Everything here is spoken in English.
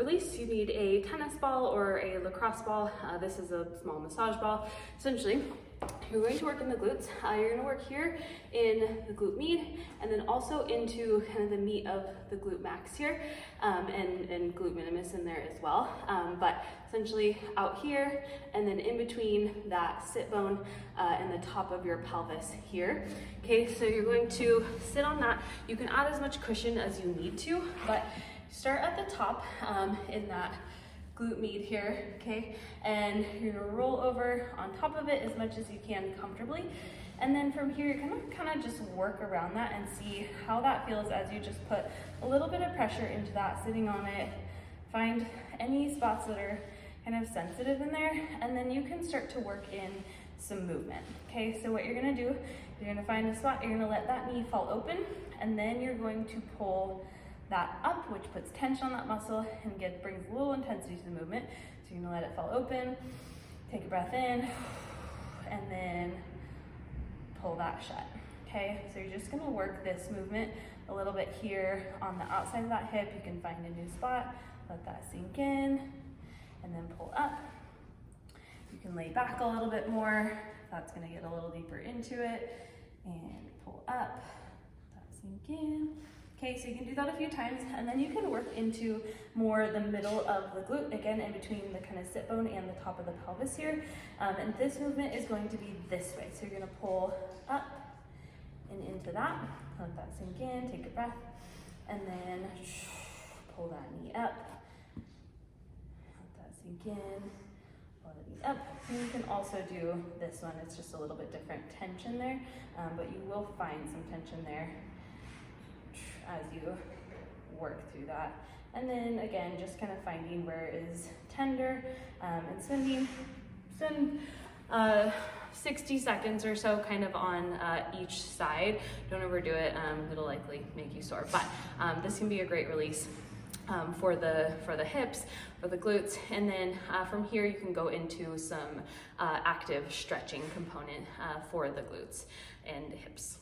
release, you need a tennis ball or a lacrosse ball. This is a small massage ball. Essentially, you're going to work in the glutes. You're going to work here in the glute med, and then also into kind of the meat of the glute max here, and glute minimus in there as well. But essentially out here, and then in between that sit bone and the top of your pelvis here. Okay, so you're going to sit on that. You can add as much cushion as you need to, but start at the top in that glute med here, okay? And you're gonna roll over on top of it as much as you can comfortably. And then from here, you're gonna kind of just work around that and see how that feels as you just put a little bit of pressure into that, sitting on it. Find any spots that are kind of sensitive in there, and then you can start to work in some movement, okay? So what you're gonna do, you're gonna find a spot, you're gonna let that knee fall open, and then you're going to pull that up, which puts tension on that muscle and brings a little intensity to the movement. So you're gonna let it fall open, take a breath in, and then pull that shut, okay? So you're just gonna work this movement a little bit here on the outside of that hip. You can find a new spot, let that sink in, and then pull up. You can lay back a little bit more. That's gonna get a little deeper into it, and pull up, that sink in. Okay, so you can do that a few times, and then you can work into more the middle of the glute, again, in between the kind of sit bone and the top of the pelvis here. And this movement is going to be this way. So you're gonna pull up and into that, let that sink in, take a breath, and then pull that knee up, let that sink in, pull the knee up. And you can also do this one. It's just a little bit different tension there, but you will find some tension there as you work through that. And then again, just kind of finding where it is tender, and spend 60 seconds or so kind of on each side. Don't overdo it, it'll likely make you sore, but this can be a great release for the hips, for the glutes. And then from here you can go into some active stretching component for the glutes and hips.